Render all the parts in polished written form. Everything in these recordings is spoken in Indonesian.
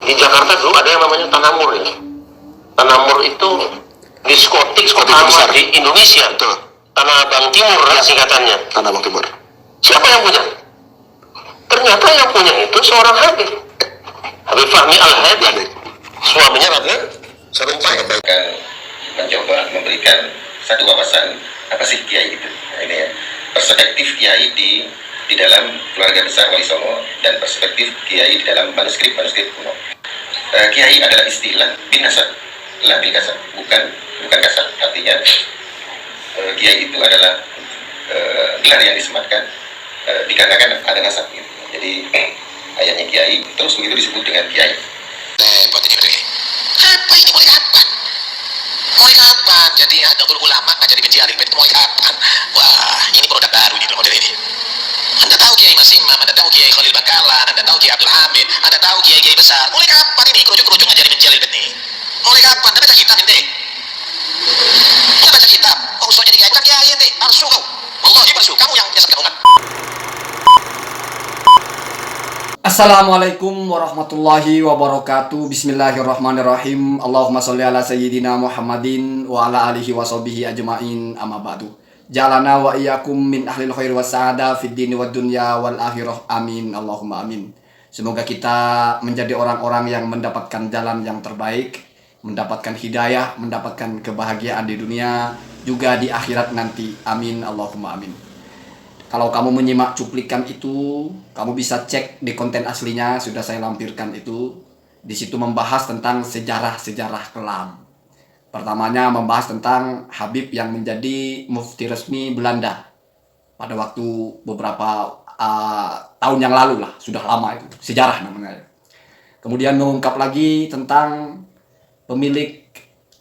Di Jakarta dulu ada yang namanya Tanamur ya. Tanamur itu diskotik pertama di Indonesia. Betul. Tanah Abang Timur ya, singkatannya. Tanah Abang Timur. Siapa yang punya? Ternyata yang punya itu seorang Habib Fahmi Al-Hadi, suaminya Ratna Sarumpait. Mencoba memberikan satu wawasan apa sih kiai itu. Nah, ini ya, perspektif kiai di dalam keluarga besar Wali Songo dan perspektif kiai di dalam manuskrip kuno. Kiai adalah istilah bin nasab, la bil kasab, bukan kasab. Artinya kiai itu adalah gelar yang disematkan dikarenakan ada nasab gitu. Jadi ayahnya kiai terus begitu disebut dengan kiai. Repot ini betul. Apa ini mulai kapan? Mulai kapan? Jadi ada ulama nggak jadi benci alim itu mulai kapan? Wah, ini produk baru nih model ini. Anda tahu Kiai Mas Imam, Anda tahu Kiai Khalil Bangkalan, Anda tahu Kiai Abdul Hamid, Anda tahu Kiai besar. Mulai kapan ini kerucut-kerucut nggak jadi benci alim nih? Mulai kapan? Anda baca kitab ini? Anda baca kitab? Oh, so jadi kiai bukan kiai ini, palsu kau. Wallahi palsu. Kamu yang menyesatkan umat. Assalamualaikum warahmatullahi wabarakatuh. Bismillahirrahmanirrahim. Allahumma sholli ala sayyidina Muhammadin wa ala alihi wa sahbihi ajma'in, amma ba'du. Jalana wa iyyakum min ahlil khair wa sa'ada fid dini wad dunya wal akhirah. Amin. Allahumma amin. Semoga kita menjadi orang-orang yang mendapatkan jalan yang terbaik, mendapatkan hidayah, mendapatkan kebahagiaan di dunia, juga di akhirat nanti. Amin. Allahumma amin. Kalau kamu menyimak cuplikan itu, kamu bisa cek di konten aslinya, sudah saya lampirkan itu. Di situ membahas tentang sejarah-sejarah kelam. Pertamanya membahas tentang Habib yang menjadi mufti resmi Belanda pada waktu beberapa tahun yang lalu lah, sudah lama itu, sejarah namanya. Kemudian mengungkap lagi tentang pemilik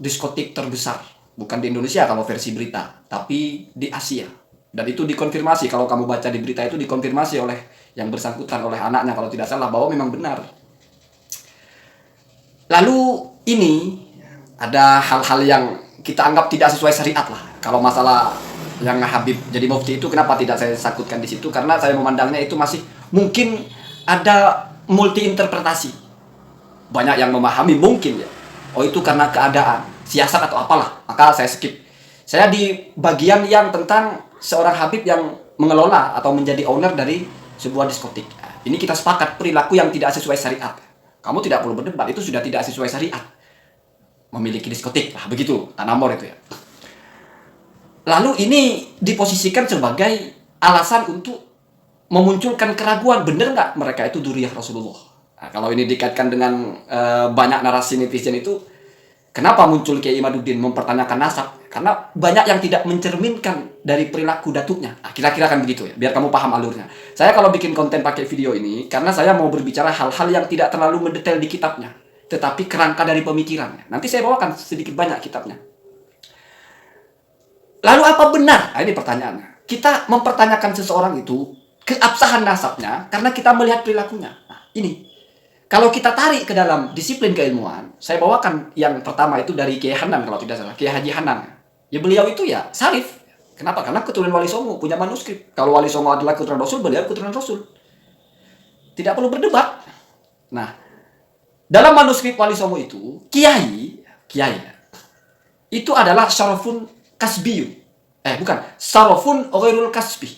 diskotik terbesar, bukan di Indonesia kalau versi berita, tapi di Asia. Dan itu dikonfirmasi, kalau kamu baca di berita itu dikonfirmasi oleh yang bersangkutan, oleh anaknya kalau tidak salah, bahwa memang benar. Lalu ini ada hal-hal yang kita anggap tidak sesuai syariat lah. Kalau masalah yang Habib jadi mufti itu kenapa tidak saya sakutkan di situ? Karena saya memandangnya itu masih mungkin ada multi interpretasi. Banyak yang memahami mungkin ya, oh itu karena keadaan, siasat atau apalah, maka saya skip. Saya di bagian yang tentang seorang Habib yang mengelola atau menjadi owner dari sebuah diskotik. Ini kita sepakat perilaku yang tidak sesuai syariat. Kamu tidak perlu berdebat, itu sudah tidak sesuai syariat. Memiliki diskotik lah, begitu Tanamor itu ya. Lalu ini diposisikan sebagai alasan untuk memunculkan keraguan, benar nggak mereka itu dzurriyyah Rasulullah. Nah, kalau ini dikaitkan dengan banyak narasi netizen itu, kenapa muncul Kiai Imaduddin mempertanyakan nasab? Karena banyak yang tidak mencerminkan dari perilaku datuknya. Nah, kira-kira kan begitu ya, biar kamu paham alurnya. Saya kalau bikin konten pakai video ini, karena saya mau berbicara hal-hal yang tidak terlalu mendetail di kitabnya, tetapi kerangka dari pemikirannya. Nanti saya bawakan sedikit banyak kitabnya. Lalu apa benar? Nah, ini pertanyaannya. Kita mempertanyakan seseorang itu keabsahan nasabnya karena kita melihat perilakunya. Nah, ini. Kalau kita tarik ke dalam disiplin keilmuan, saya bawakan yang pertama itu dari Kiai Hanan kalau tidak salah, Kiai Haji Hanan. Ya beliau itu ya syarif. Kenapa? Karena keturunan Wali Songo, punya manuskrip. Kalau Wali Songo adalah keturunan Rasul, beliau keturunan Rasul. Tidak perlu berdebat. Nah, dalam manuskrip Wali Songo itu, kiai itu adalah syarafun kasbiyun. Syarafun ghairul kasbi.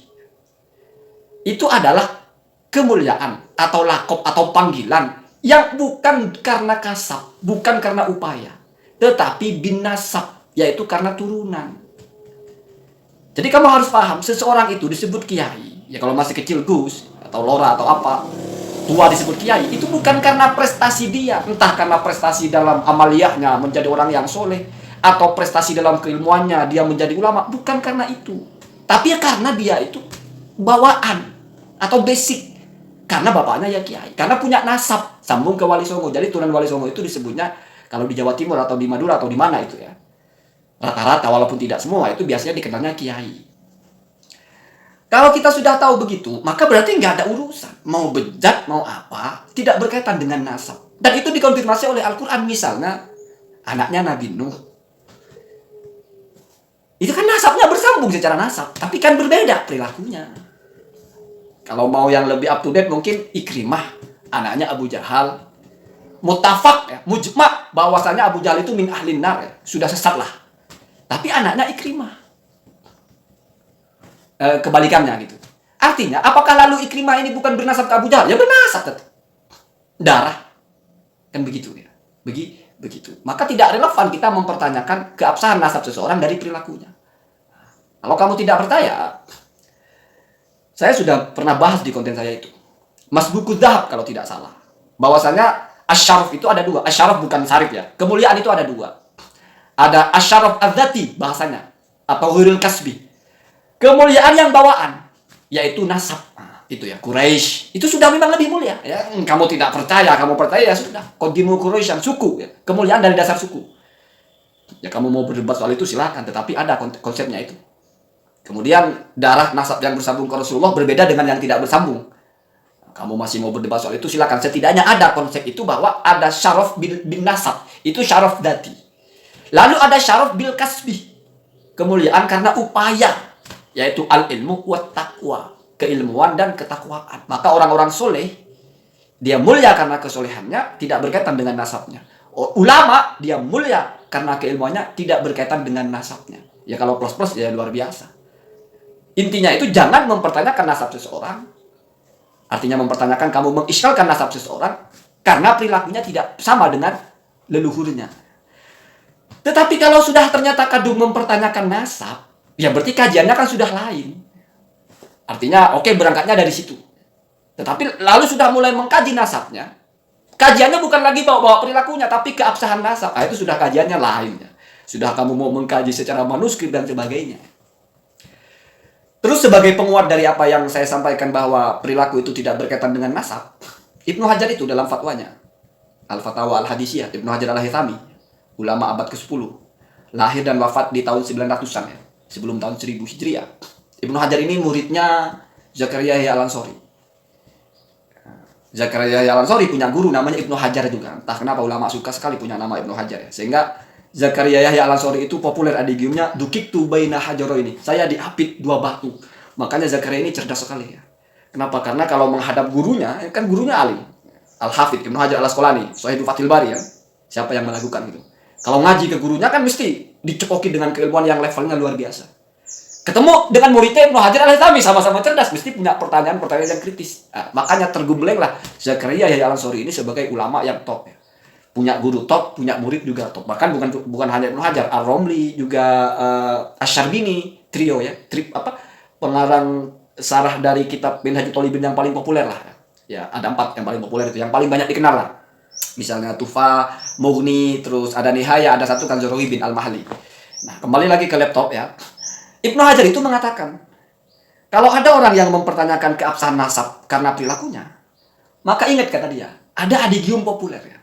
Itu adalah kemuliaan atau lakop atau panggilan yang bukan karena kasab, bukan karena upaya, tetapi bin nasab, yaitu karena turunan. Jadi kamu harus paham, seseorang itu disebut kiai, ya kalau masih kecil Gus atau Lora atau apa, tua disebut kiai, itu bukan karena prestasi dia, entah karena prestasi dalam amaliyahnya menjadi orang yang soleh, atau prestasi dalam keilmuannya dia menjadi ulama, bukan karena itu. Tapi ya karena dia itu bawaan atau basic, karena bapaknya ya kiai, karena punya nasab sambung ke Wali Songo. Jadi turunan Wali Songo itu disebutnya kalau di Jawa Timur atau di Madura atau di mana itu ya, rata-rata walaupun tidak semua itu biasanya dikenalnya kiai. Kalau kita sudah tahu begitu, maka berarti nggak ada urusan mau bejat mau apa, tidak berkaitan dengan nasab. Dan itu dikonfirmasi oleh Al-Quran. Misalnya anaknya Nabi Nuh, itu kan nasabnya bersambung secara nasab, tapi kan berbeda perilakunya. Kalau mau yang lebih up to date mungkin Ikrimah, anaknya Abu Jahal. mutafak ya, mujma bahwasanya Abu Jahal itu min ahlin nar ya, sudah sesat lah. Tapi anaknya Ikrimah. Kebalikannya gitu. Artinya, apakah lalu Ikrimah ini bukan bernasab ke Abu Jahal? Ya bernasab tetap. Darah. Kan begitu ya. Begitu. Maka tidak relevan kita mempertanyakan keabsahan nasab seseorang dari perilakunya. Kalau kamu tidak percaya, saya sudah pernah bahas di konten saya itu. Masbuku Dhahab kalau tidak salah. Bahwasanya asyaraf itu ada dua. Asyaraf bukan syarif ya. Kemuliaan itu ada dua. Ada asyaraf adzati bahasanya. Atau ghiril kasbi. Kemuliaan yang bawaan. Yaitu nasab. Nah, itu ya. Quraisy. Itu sudah memang lebih mulia. Ya. Kamu tidak percaya. Kamu percaya ya sudah. Qadimu Quraisyan. Suku. Ya. Kemuliaan dari dasar suku. Ya kamu mau berdebat soal itu silakan. Tetapi ada konsepnya itu. Kemudian darah nasab yang bersambung ke Rasulullah berbeda dengan yang tidak bersambung. Kamu masih mau berdebat soal itu silakan. Setidaknya ada konsep itu bahwa ada syaraf bin nasab. Itu syaraf dati. Lalu ada syaraf bil kasbi. Kemuliaan karena upaya. Yaitu al-ilmu wa taqwa. Keilmuan dan ketakwaan. Maka orang-orang soleh. Dia mulia karena kesolehannya. Tidak berkaitan dengan nasabnya. Ulama dia mulia karena keilmuannya. Tidak berkaitan dengan nasabnya. Ya kalau plus-plus ya luar biasa. Intinya itu jangan mempertanyakan nasab seseorang. Artinya mempertanyakan kamu mengisyalkan nasab seseorang karena perilakunya tidak sama dengan leluhurnya. Tetapi kalau sudah ternyata kadung mempertanyakan nasab, ya berarti kajiannya kan sudah lain. Artinya oke, berangkatnya dari situ. Tetapi lalu sudah mulai mengkaji nasabnya. Kajiannya bukan lagi bawa perilakunya, tapi keabsahan nasab. Nah, itu sudah kajiannya lain. Sudah kamu mau mengkaji secara manuskrip dan sebagainya. Terus sebagai penguat dari apa yang saya sampaikan bahwa perilaku itu tidak berkaitan dengan nasab, Ibnu Hajar itu dalam fatwanya, Al-Fatawa Al-Hadisiyah, Ibnu Hajar Al-Haythami, ulama abad ke-10, lahir dan wafat di tahun 900-an ya, sebelum tahun 1000 Hijriah. Ibnu Hajar ini muridnya Zakaria Yahya Al-Ansori. Zakaria Yahya Al-Ansori punya guru namanya Ibnu Hajar juga. Entah kenapa ulama suka sekali punya nama Ibnu Hajar ya. Sehingga Zakaria Yahya Al-Ansori itu populer adigiumnya dukiktu baina hajaro ini. Saya diapit dua batu. Makanya Zakaria ini cerdas sekali ya. Kenapa? Karena kalau menghadap gurunya, kan gurunya alim. Al-Hafidh Ibnu Hajar Al-Asqalani, Shahihul Fathil Bari ya. Siapa yang melakukan gitu. Kalau ngaji ke gurunya kan mesti dicekoki dengan keilmuan yang levelnya luar biasa. Ketemu dengan muridnya Ibnu Hajar Al-Haythami sama-sama cerdas, mesti punya pertanyaan-pertanyaan yang kritis. Nah, makanya tergemblenglah Zakaria Yahya Al-Ansori ini sebagai ulama yang top ya. Punya guru top, punya murid juga top. Bahkan bukan hanya Ibnu Hajar, Ar-Romli juga Asy-Syarbini, trio ya. Pengarang sarah dari kitab Minhajul Thalibin yang paling populer lah. Ya, ada 4 yang paling populer itu, yang paling banyak dikenal lah. Misalnya Tufa, Mughni, terus ada Nihaya, ada satu kan Zorowi bin Al-Mahli. Nah, kembali lagi ke laptop ya. Ibnu Hajar itu mengatakan, kalau ada orang yang mempertanyakan keabsahan nasab karena perilakunya, maka ingat kata dia, ada adigium populer ya.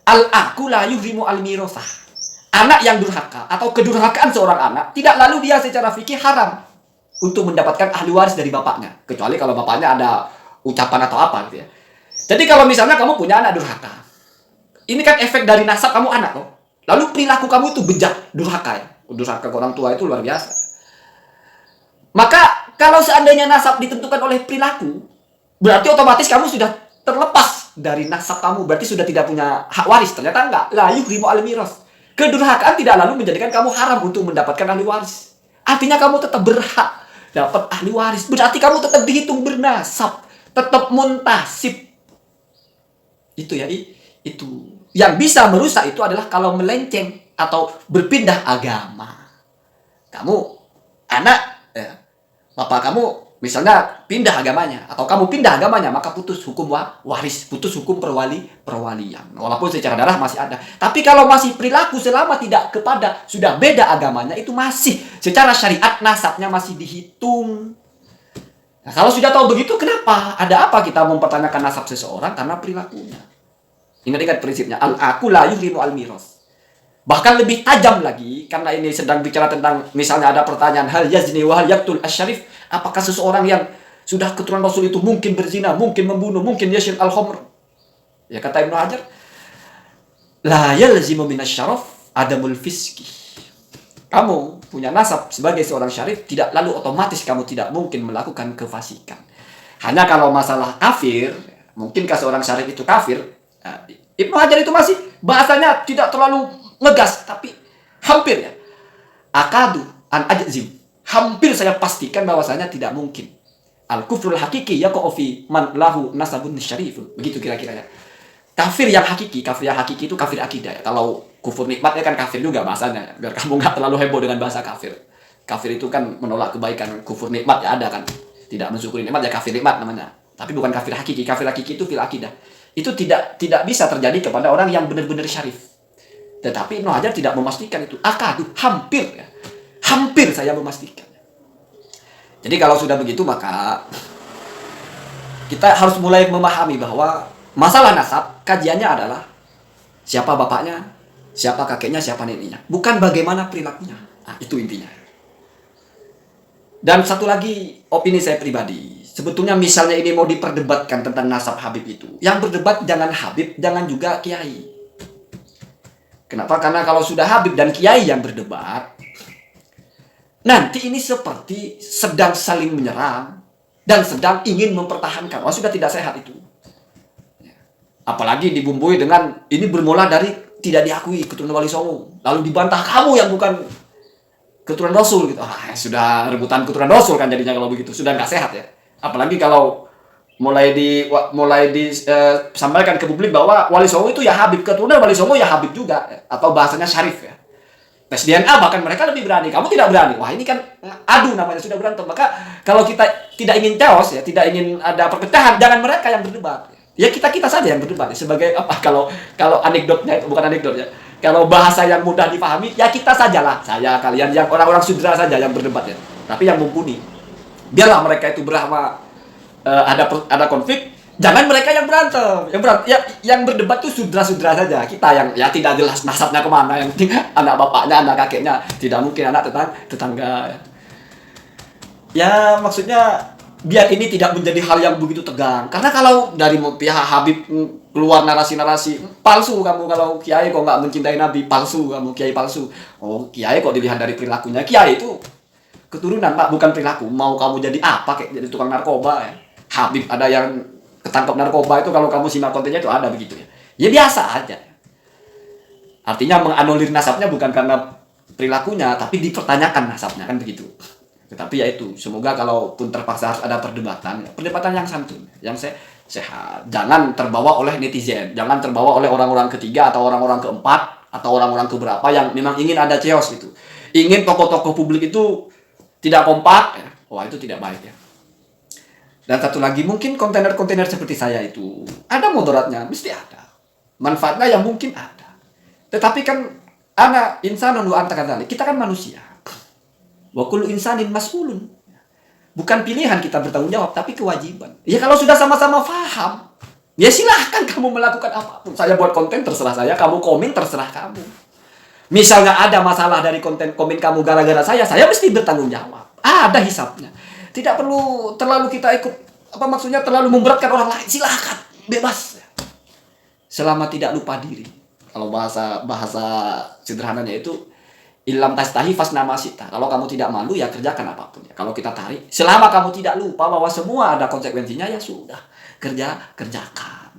Al-aku la yuhrimu al-mirosah. Anak yang durhaka atau kedurhakaan seorang anak tidak lalu dia secara fikih haram untuk mendapatkan ahli waris dari bapaknya, kecuali kalau bapaknya ada ucapan atau apa gitu ya. Jadi kalau misalnya kamu punya anak durhaka, ini kan efek dari nasab kamu anak loh. Lalu perilaku kamu itu bejat, durhaka ya. Durhaka ke orang tua itu luar biasa. Maka kalau seandainya nasab ditentukan oleh perilaku, berarti otomatis kamu sudah terlepas dari nasab kamu, berarti sudah tidak punya hak waris. Ternyata enggak. La yuhrimu al-miras. Kedurhakaan tidak lalu menjadikan kamu haram untuk mendapatkan ahli waris. Artinya kamu tetap berhak dapat ahli waris. Berarti kamu tetap dihitung bernasab, tetap muntasib. Itu ya, itu. Yang bisa merusak itu adalah kalau melenceng atau berpindah agama. Kamu anak ya, bapak kamu misalnya pindah agamanya, atau kamu pindah agamanya, maka putus hukum waris, putus hukum perwalian. Walaupun secara darah masih ada. Tapi kalau masih perilaku selama tidak kepada, sudah beda agamanya, itu masih secara syariat nasabnya masih dihitung. Nah, kalau sudah tahu begitu, kenapa? Ada apa kita mempertanyakan nasab seseorang karena perilakunya? Ingat-ingat prinsipnya, al-aku la yuhrimu al-miras. Bahkan lebih tajam lagi, karena ini sedang bicara tentang, misalnya ada pertanyaan, hal yazni wa hal yaqtul asy-syarif, apakah seseorang yang sudah keturunan Rasul itu mungkin berzina, mungkin membunuh, mungkin yashil al-khamr? Ya kata Ibnu Hajar, la yalzimu minasyaraf adamul fiski. Kamu punya nasab sebagai seorang syarif, tidak lalu otomatis kamu tidak mungkin melakukan kefasikan. Hanya kalau masalah kafir, mungkinkah seorang syarif itu kafir? Ibnu Hajar itu masih bahasanya tidak terlalu ngegas, tapi hampir ya. Akadu an ajzim. Hampir saya pastikan bahwasanya tidak mungkin. Al-kufrul hakiki yaqa'u fi man lahu nasabun syarifun. Begitu kira-kira ya. Kafir yang hakiki itu kafir akidah ya. Kalau kufur nikmatnya kan kafir juga bahasanya ya. Biar kamu nggak terlalu heboh dengan bahasa kafir. Kafir itu kan menolak kebaikan, kufur nikmat ya ada kan. Tidak mensyukuri nikmat ya kafir nikmat namanya. Tapi bukan kafir hakiki. Kafir hakiki itu fil akidah. Itu tidak bisa terjadi kepada orang yang benar-benar syarif. Tetapi Ibnu Hajar tidak memastikan itu. Akadu, hampir ya. Hampir saya memastikan. Jadi kalau sudah begitu maka kita harus mulai memahami bahwa masalah nasab kajiannya adalah siapa bapaknya, siapa kakeknya, siapa neneknya. Bukan bagaimana perilakunya. Nah, itu intinya. Dan satu lagi opini saya pribadi. Sebetulnya misalnya ini mau diperdebatkan tentang nasab Habib itu. Yang berdebat jangan Habib, jangan juga Kiai. Kenapa? Karena kalau sudah Habib dan Kiai yang berdebat, nanti ini seperti sedang saling menyerang dan sedang ingin mempertahankan. Sudah tidak sehat itu. Apalagi dibumbui dengan ini bermula dari tidak diakui keturunan Wali Songo. Lalu dibantah kamu yang bukan keturunan Rasul gitu. Sudah rebutan keturunan Rasul kan jadinya kalau begitu. Sudah nggak sehat ya. Apalagi kalau mulai disampaikan ke publik bahwa Wali Songo itu ya Habib, keturunan Wali Songo ya Habib juga, atau bahasanya Syarif ya. Tes DNA bahkan mereka lebih berani, kamu tidak berani. Wah ini kan adu namanya, sudah berantem. Maka kalau kita tidak ingin chaos ya, tidak ingin ada perpecahan, jangan mereka yang berdebat. Ya kita saja yang berdebat. Sebagai apa? Kalau anekdotnya itu bukan anekdot ya. Kalau bahasa yang mudah dipahami, ya kita sajalah. Saya, kalian, yang orang-orang sudra saja yang berdebat ya. Tapi yang mumpuni. Biarlah mereka itu berahma ada konflik, jangan mereka yang berantem. Yang berdebat tuh sudra-sudra saja. Kita yang ya tidak jelas nasabnya kemana, yang penting anak bapaknya, anak kakeknya, tidak mungkin anak tetangga. Ya maksudnya biar ini tidak menjadi hal yang begitu tegang. Karena kalau dari pihak Habib keluar narasi-narasi palsu, kamu kalau Kiai kok nggak mencintai Nabi, palsu kamu, Kiai palsu. Oh Kiai kok dilihat dari perilakunya, Kiai itu keturunan Pak, bukan perilaku. Mau kamu jadi apa, kayak jadi tukang narkoba ya. Habib ada yang ketangkap narkoba itu, kalau kamu simak kontennya itu ada begitu ya. Ya biasa aja. Artinya menganulir nasabnya bukan karena perilakunya, tapi dipertanyakan nasabnya kan begitu. Tetapi ya itu, semoga kalaupun terpaksa harus ada perdebatan yang santun, yang sehat. Jangan terbawa oleh netizen, jangan terbawa oleh orang-orang ketiga atau orang-orang keempat atau orang-orang keberapa yang memang ingin ada chaos gitu. Ingin tokoh-tokoh publik itu tidak kompak, ya. Wah itu tidak baik ya. Dan satu lagi, mungkin kontainer-kontainer seperti saya itu ada mudaratnya, mesti ada. Manfaatnya yang mungkin ada. Tetapi kan ana insanun wa anta kadzalik. Kita kan manusia. Wa kullu insanin mas'ulun. Bukan pilihan kita bertanggung jawab, tapi kewajiban. Ya kalau sudah sama-sama paham, ya silahkan kamu melakukan apapun. Saya buat konten terserah saya, kamu komen terserah kamu. Misalnya ada masalah dari komen kamu gara-gara saya mesti bertanggung jawab. Ada hisapnya. Tidak perlu terlalu kita ikut, terlalu memberatkan orang lain. Silahkan, bebas. Selama tidak lupa diri. Kalau bahasa sederhananya itu, illam tastahi fasnama sita. Kalau kamu tidak malu, ya kerjakan apapun. Kalau kita tarik, selama kamu tidak lupa bahwa semua ada konsekuensinya, ya sudah. Kerjakan.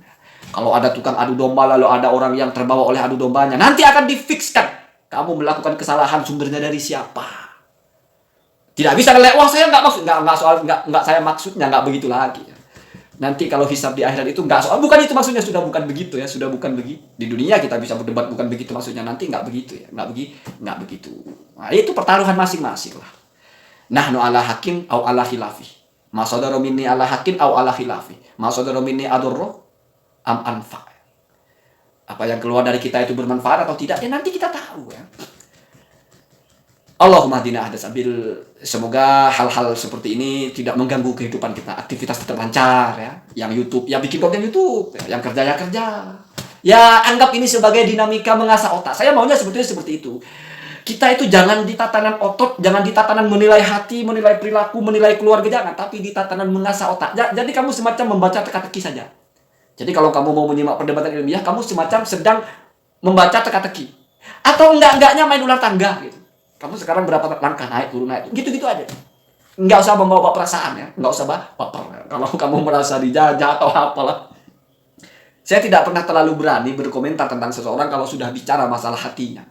Kalau ada tukang adu domba, lalu ada orang yang terbawa oleh adu dombanya, nanti akan difikskan. Kamu melakukan kesalahan, sumbernya dari siapa? Tidak bisa ngelek, wah saya nggak maksud, nggak saya maksudnya, nggak begitu lagi. Nanti kalau hisab di akhirat itu nggak soal, bukan itu maksudnya, sudah bukan begitu ya, sudah bukan begitu. Di dunia kita bisa berdebat bukan begitu maksudnya, nanti nggak begitu ya, nggak begitu. Nah, itu pertaruhan masing-masing lah. Nahnu ala hakim au ala khilafi. Ma sadara minni ala hakim au ala khilafi. Ma sadara minni adurru am anfa. Apa yang keluar dari kita itu bermanfaat atau tidak, ya nanti kita tahu ya. Allahumma hadina ahda sabil. Semoga hal-hal seperti ini tidak mengganggu kehidupan kita. Aktivitas tetap lancar ya. Yang YouTube, ya bikin konten YouTube. Yang kerja ya kerja. Ya anggap ini sebagai dinamika mengasah otak. Saya maunya sebetulnya seperti itu. Kita itu jangan di tatanan otot, jangan di tatanan menilai hati, menilai perilaku, menilai keluarga, jangan. Tapi di tatanan mengasah otak. Jadi kamu semacam membaca teka-teki saja. Jadi kalau kamu mau menyimak perdebatan ilmiah, kamu semacam sedang membaca teka-teki. Atau enggaknya main ular tangga gitu. Kamu sekarang berapa langkah naik turun naik, gitu-gitu aja. Nggak usah membawa perasaan ya, nggak usah baper. Kalau kamu merasa dijajah atau apalah, Saya tidak pernah terlalu berani berkomentar tentang seseorang kalau sudah bicara masalah hatinya.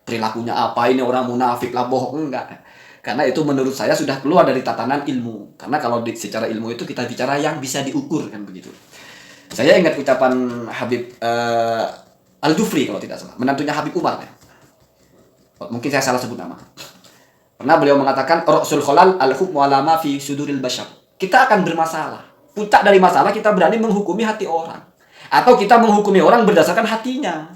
Perilakunya apa, ini orang munafik lah, bohong, enggak. Karena itu menurut saya sudah keluar dari tatanan ilmu. Karena kalau secara ilmu itu kita bicara yang bisa diukur, kan begitu. Saya ingat ucapan Habib Al-Jufri kalau tidak salah, menantunya Habib Umar ya. Mungkin saya salah sebut nama. Pernah beliau mengatakan, Ra'sul khalal al-hukmu ala ma fi suduril bashar. Kita akan bermasalah. Puncak dari masalah kita berani menghukumi hati orang. Atau kita menghukumi orang berdasarkan hatinya.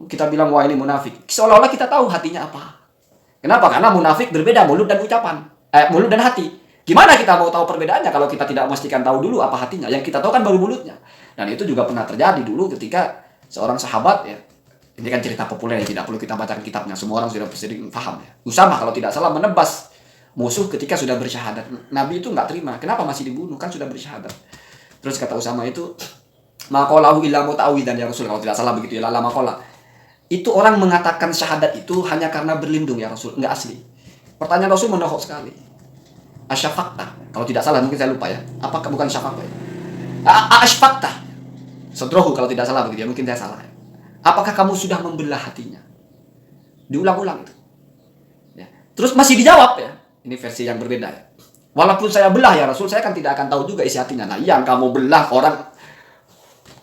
Kita bilang, wah ini munafik. Seolah-olah kita tahu hatinya apa. Kenapa? Karena munafik berbeda mulut dan ucapan. Mulut dan hati. Gimana kita mau tahu perbedaannya kalau kita tidak memastikan tahu dulu apa hatinya? Yang kita tahu kan baru mulutnya. Dan itu juga pernah terjadi dulu ketika seorang sahabat ya. Ini kan cerita populer ya, tidak perlu kita bacakan kitabnya. Semua orang sudah sering paham ya. Usama kalau tidak salah menebas musuh ketika sudah bersyahadat. Nabi itu nggak terima. Kenapa masih dibunuh? Kan sudah bersyahadat. Terus kata Usama itu, maqalahu illa muta'awidan ya Rasul, kalau tidak salah begitu ya, lala maqala. Itu orang mengatakan syahadat itu hanya karena berlindung ya Rasul, enggak asli. Pertanyaan Rasul menohok sekali. Asyafaqta, kalau tidak salah mungkin saya lupa ya. Apakah bukan syafaqta ya? Asyfaqta. Sadrohu kalau tidak salah begitu ya, mungkin saya salah ya. Apakah kamu sudah membelah hatinya? Diulang-ulang itu. Ya. Terus masih dijawab ya. Ini versi yang berbeda ya. Walaupun saya belah ya Rasul, saya kan tidak akan tahu juga isi hatinya. Nah, yang kamu belah orang,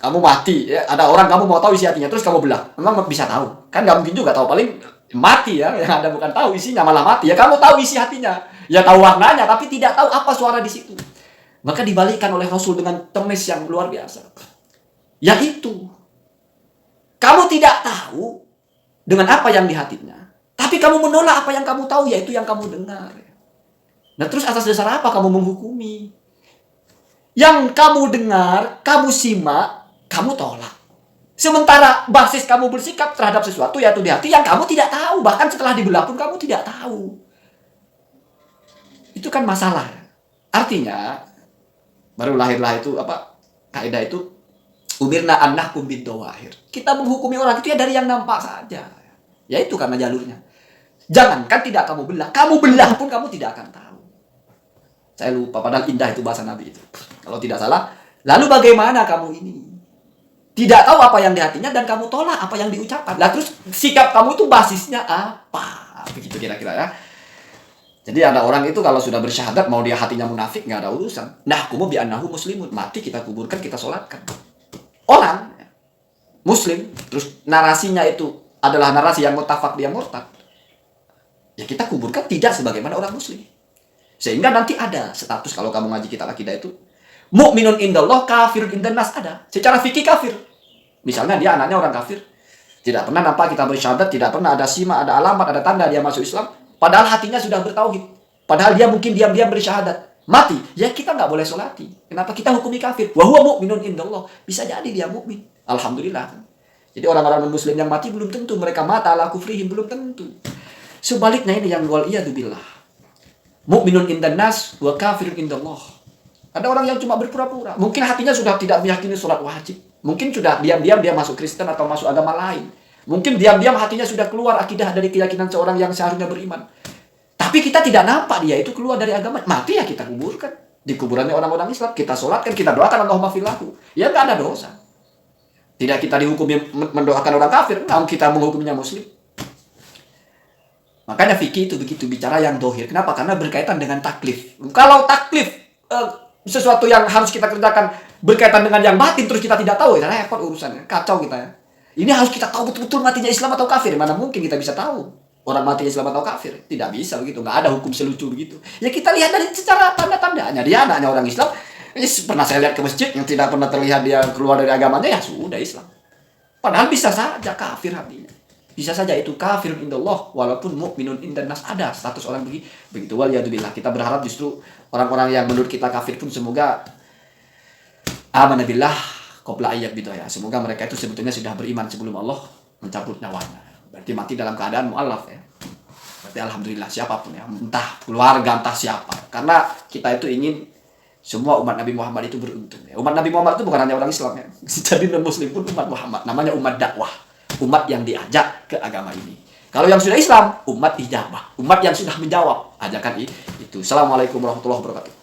kamu mati ya, ada orang kamu mau tahu isi hatinya terus kamu belah, memang bisa tahu? Kan nggak mungkin juga tahu, paling mati ya, yang ada bukan tahu isinya malah mati ya. Kamu tahu isi hatinya, ya tahu warnanya tapi tidak tahu apa suara di situ. Maka dibalikkan oleh Rasul dengan temes yang luar biasa. Yaitu kamu tidak tahu dengan apa yang di hatinya, tapi kamu menolak apa yang kamu tahu, yaitu yang kamu dengar. Nah terus atas dasar apa kamu menghukumi? Yang kamu dengar, kamu simak, kamu tolak. Sementara basis kamu bersikap terhadap sesuatu yaitu di hati yang kamu tidak tahu. Bahkan setelah dibelah pun kamu tidak tahu. Itu kan masalah. Artinya, baru lahirlah itu apa? Kaidah itu, umirna an nahkum bid-dhawahir. Kita menghukumi orang itu ya dari yang nampak saja. Ya itu karena jalurnya. Jangankan tidak kamu belah pun kamu tidak akan tahu. Saya lupa, padahal indah itu bahasa Nabi itu. Kalau tidak salah, lalu bagaimana kamu ini? Tidak tahu apa yang di hatinya dan kamu tolak apa yang diucapkan. Lah terus sikap kamu itu basisnya apa? Begitu kira-kira ya. Jadi ada orang itu kalau sudah bersyahadat, mau dia hatinya munafik, nggak ada urusan. Nah, kumu bi'annahu muslimun. Mati kita kuburkan, kita sholatkan. Orang muslim, terus narasinya itu adalah narasi yang mutafak, dia murtad. Ya kita kuburkan tidak sebagaimana orang muslim. Sehingga nanti ada status, kalau kamu ngaji kitab akidah itu, mu'minun indallah, kafirun indannas, ada. Secara fikih kafir. Misalnya dia anaknya orang kafir. Tidak pernah nampak kita bersyahadat, tidak pernah ada sima, ada alamat, ada tanda dia masuk Islam. Padahal hatinya sudah bertauhid. Padahal dia mungkin diam-diam bersyahadat. Mati, ya kita nggak boleh solati. Kenapa kita hukumi kafir? Wa huwa mu'minun indallah. Bisa jadi dia mukmin. Alhamdulillah. Jadi orang-orang muslim yang mati belum tentu mereka mata ala kufrihim, belum tentu. Sebaliknya ini yang wal'iyadu billah. Mu'minun indannas wa kafirun indallah. Ada orang yang cuma berpura-pura. Mungkin hatinya sudah tidak meyakini sholat wajib. Mungkin sudah diam-diam dia masuk Kristen atau masuk agama lain. Mungkin diam-diam hatinya sudah keluar akidah dari keyakinan seorang yang seharusnya beriman. Tapi kita tidak nampak dia itu keluar dari agama. Mati ya kita kuburkan. Di kuburannya orang-orang Islam. Kita sholatkan, kita doakan Allahumma fillahu. Ya nggak ada dosa. Tidak kita dihukumi mendoakan orang kafir. Namun kita menghukumnya muslim. Makanya fikih itu begitu bicara yang dohir. Kenapa? Karena berkaitan dengan taklif. Kalau taklif sesuatu yang harus kita kerjakan berkaitan dengan yang batin terus kita tidak tahu, ya repot urusannya, kacau kita ya. Ini harus kita tahu betul-betul matinya Islam atau kafir. Mana mungkin kita bisa tahu orang matinya Islam atau kafir? Tidak bisa begitu. Nggak ada hukum selucu begitu. Ya kita lihat dari secara tanda-tandanya. Dia anaknya orang Islam. Pernah saya lihat ke masjid yang tidak pernah terlihat dia keluar dari agamanya, ya sudah Islam. Padahal bisa saja kafir hatinya. Bisa saja itu kafir indallah walaupun mu'minun indannas, ada status orang begitu. Waliyadzubillah. Kita berharap justru orang-orang yang menurut kita kafir pun semoga amana billah qabla ayyab bidaya. Semoga mereka itu sebetulnya sudah beriman sebelum Allah mencabut nyawanya. Berarti mati dalam keadaan mu'allaf ya. Berarti alhamdulillah siapapun ya, entah keluarga entah siapa. Karena kita itu ingin semua umat Nabi Muhammad itu beruntung ya. Umat Nabi Muhammad itu bukan hanya orang Islam ya. Jadi non muslim pun umat Muhammad. Namanya umat dakwah. Umat yang diajak ke agama ini. Kalau yang sudah Islam, umat ijabah. Umat yang sudah menjawab ajakan itu. Assalamualaikum warahmatullahi wabarakatuh.